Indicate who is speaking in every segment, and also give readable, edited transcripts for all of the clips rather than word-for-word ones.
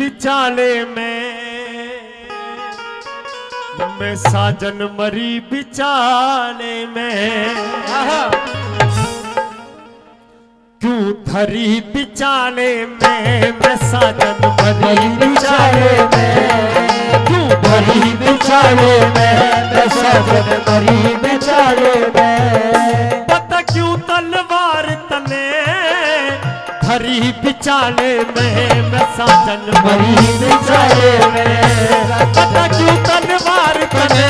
Speaker 1: बिचाले में, मैं साजन मरी बिचाले में। क्यों धरी बिचाले में, मैं साजन मरी बिचाले में। क्यों धरी बिचाले में, मैं साजन मरी बिचाले में। पता क्यों तलवार तने धरी बिचाले में, मैं साजन मरी बिचाले में। पता क्यों तलवार तने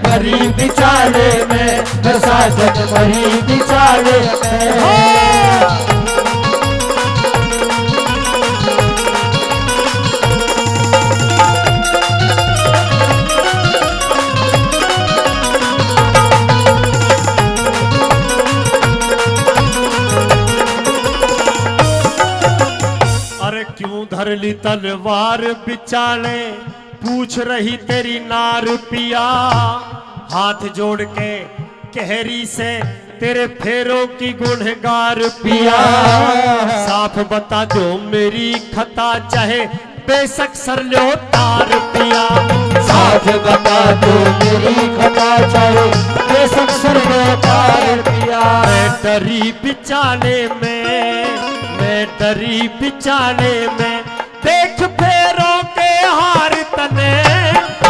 Speaker 1: धरी बिचाले में, मैं साजन मरी बिचाले में। क्यों धर ली तलवार बिचाले, पूछ रही तेरी नार पिया। हाथ जोड़ के कहरी से तेरे फेरों की गुनहगार पिया। साफ बता दो मेरी खता, चाहे बेशक सर लो तार पिया। साफ बता दो मेरी खता, चाहे बेशक सर लो तार पिया। मैं डरी बिचाले में, मैं डरी बिचाले में, देख फेरों के हार तने।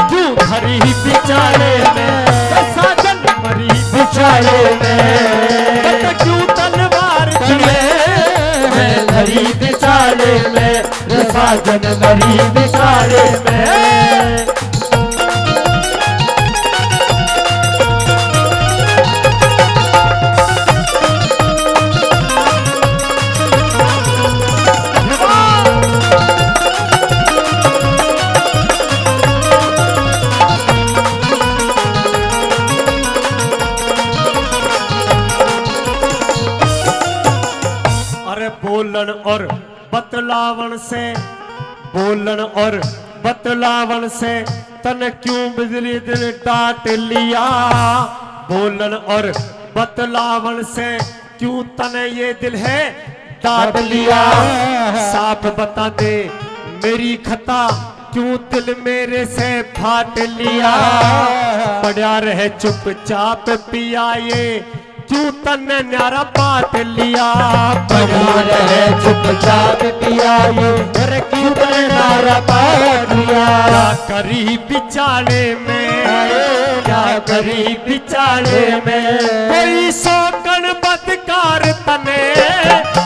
Speaker 1: क्यों धरी बिचाले में, साजन मरी बिचाले में। क्यों तलवार तने, मैं धरी बिचाले में, साजन मरी बिचाले में। बोलन और बतलावन से, बोलन और बतलावन से तन क्यों बिजली दिल डांट लिया। बोलन और बतलावन से क्यों तन ये दिल है डांट लिया। साफ बता दे मेरी खता, क्यों दिल मेरे से फाट लिया। पड़ा रहे चुपचाप पिया, ये क्यों तन्ने न्यारा बात लिया। पड़ा रहे चुपचाप पिया, ये क्यों तन्ने न्यारा बात लिया। क्या करी बिचाले में, क्या करी बिचाले में, कोई शौकन बदकार तने।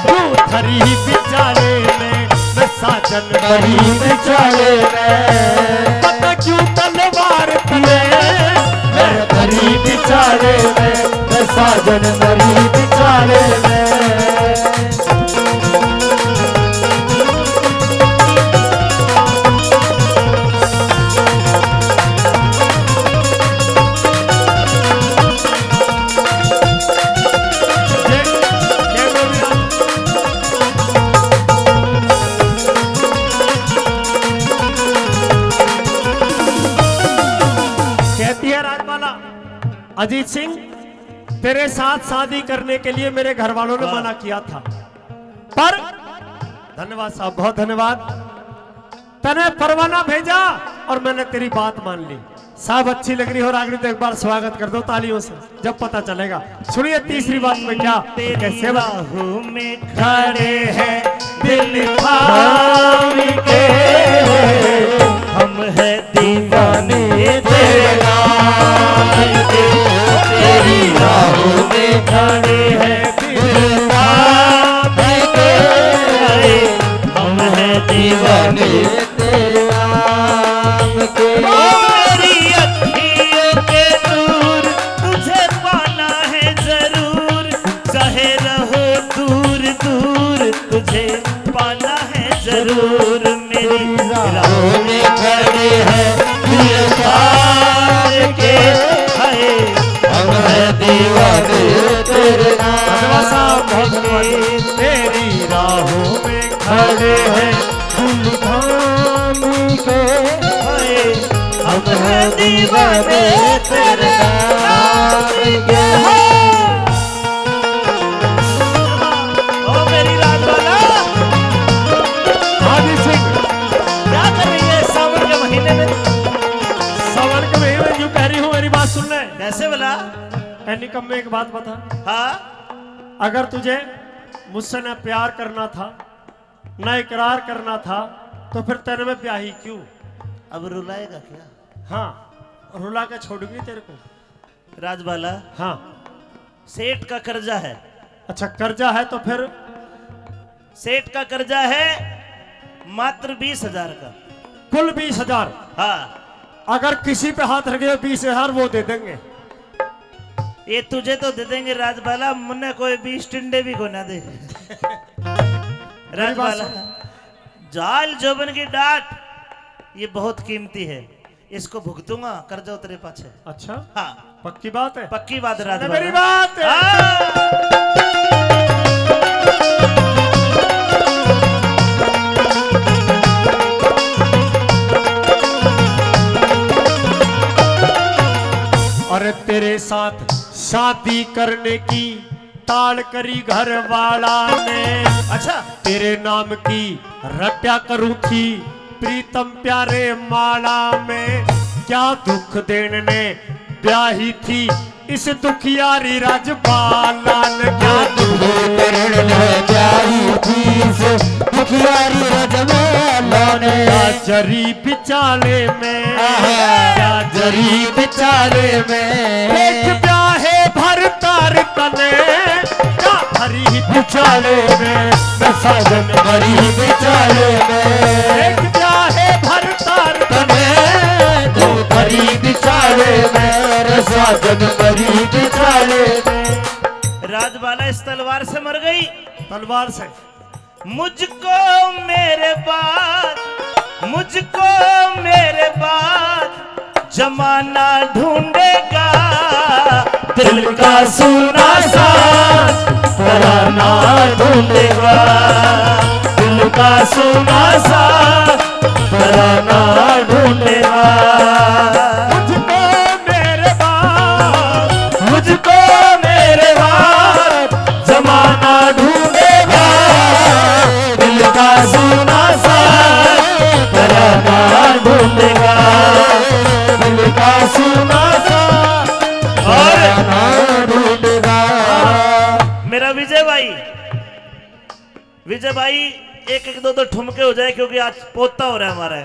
Speaker 1: क्यों धरी बिचाले में, मैं साजन मरी बिचाले में। पता क्यों तलवार तने, मैं धरी बिचाले में, साजन मरी बिचाले में। कहती है राजमाला, अजीत सिंह तेरे साथ शादी करने के लिए मेरे घर वालों ने मना किया था, पर धन्यवाद साहब, बहुत धन्यवाद। तने परवाना भेजा और मैंने तेरी बात मान ली। साहब अच्छी लग रही हो रागनी, तो एक बार स्वागत कर दो तालियों से, जब पता चलेगा। सुनिए तीसरी बात में क्या, कैसे बाहों में खड़े हैं दिल थाम के, हम है दीवाने तेरे नाम के। तेरी राहों में खड़े हैं दिल थाम के, हम है दीवाने तेरे नाम के। मेरी अखियों के दूर तुझे पाना है जरूर, चाहे रहो दूर दूर तुझे पाना है जरूर। मेरी राहों में खड़े हैं दिल थाम के, हम है दीवाने तेरे नाम के। तेरी राहों में खड़े हैं दिल थाम के, हम है दीवाने तेरे नाम के। ओ मेरी राजवाला, हाजी सिंह निकम्मे एक बात बता,
Speaker 2: हाँ
Speaker 1: अगर तुझे मुझसे न प्यार करना था न इकरार करना था तो फिर तेरे में ब्याही क्यों?
Speaker 2: अब रुलाएगा क्या?
Speaker 1: हाँ, रुला के छोड़ूंगी तेरे को।
Speaker 2: राजबाला,
Speaker 1: हाँ,
Speaker 2: सेठ का कर्जा है।
Speaker 1: अच्छा कर्जा है तो फिर?
Speaker 2: सेठ का कर्जा है मात्र 20,000 का।
Speaker 1: कुल 20,000?
Speaker 2: हाँ,
Speaker 1: अगर किसी पे हाथ रखे 20,000 वो दे देंगे।
Speaker 2: ये तुझे तो दे देंगे राजबाला, मुन्ने कोई 20 टिंडे भी को ना दे। राजबाला, जाल जोबन की डांट ये बहुत कीमती है, इसको भुगतूंगा, कर्जा उतरे पाछे।
Speaker 1: अच्छा,
Speaker 2: हाँ
Speaker 1: पक्की बात है?
Speaker 2: पक्की बात है राजबाला,
Speaker 1: मेरी बात है। अरे तेरे साथ शादी करने की ताड़ करी घर वाला ने।
Speaker 2: अच्छा,
Speaker 1: तेरे नाम की रट्या करूं थी प्रीतम प्यारे माला में। क्या दुख देने ने ब्याही थी इस दुखियारी राजबाला ने। क्या दुख देने ने ब्याही थी इस दुखियारी राजबाला ने। क्या जरी बिचाले में, क्या जरी बिचाले में। एक ब्याहे भर तार तने, क्या भरी बिचाले में। मैं साजन भरी बिचाले में। एक ब्याहे भर तार तने, तू भरी बिचाले में। साजन भरी बिचाले में।
Speaker 2: राजबाला इस तलवार से मर गई।
Speaker 1: तलवार से?
Speaker 2: मुझको मेरे बाद, मुझको मेरे बाद जमाना ढूंढेगा। दिल का सुना साथ तराना ढूंढेगा। दिल का सुना साथ तराना ढूंढेगा।
Speaker 1: मुझको मेरे बाद,
Speaker 2: मुझको मेरे बाद जमाना ढूंढेगा। दिल का सुना साथ तराना ढूंढेगा। दिल का सुना साथ तराना ढूंढेगा। मेरा विजय भाई एक एक दो ठुमके हो जाए, क्योंकि आज पोता हो रहा है हमारा।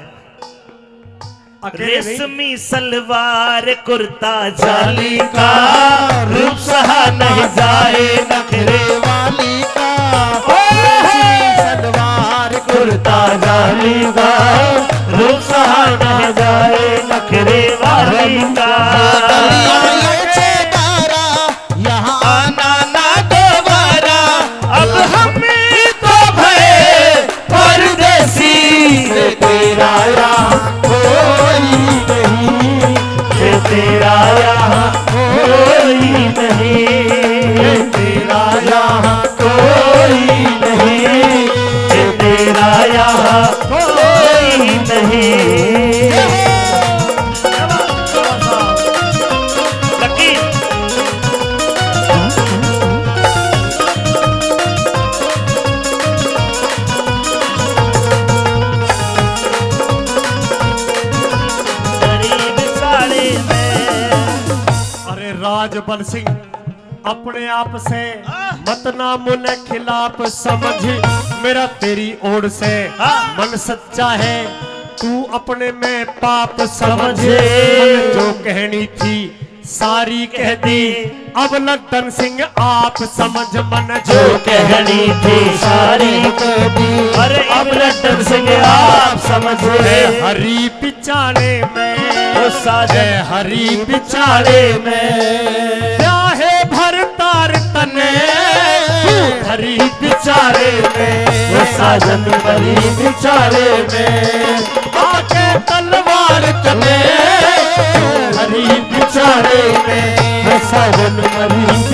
Speaker 2: रेशमी सलवार कुर्ता जाली का, रूप सहा नहीं जाए नखरे वाली का। रेशमी सलवार कुर्ता जाली का, रूप सहा नहीं जाए नखरे वाली का। यहाँ आना ना दोबारा, अब हम तो भय परदेसी। तेरा तेरा यहाँ कोई नहीं, तेरा यहाँ कोई नहीं, तेरा यहाँ कोई नहीं। लकी
Speaker 1: राजबल सिंह अपने आप से मत ना मुने खिलाफ समझ। मेरा तेरी ओर से मन सच्चा है, तू अपने में पाप समझ। जो कहनी थी सारी कह दी, अब लड्डन सिंह आप समझ। मन जो कहनी थी सारी कह दी,
Speaker 2: अरे अब लड्डन सिंह आप समझ।
Speaker 1: हरी बिचारे में
Speaker 2: साजन
Speaker 1: हरी बिचारे में, ब्याहे भर तार तने हरी बिचारे में। साजन हरी बिचारे में, आके तलवार तने हरी बिचारे में। साजन हरी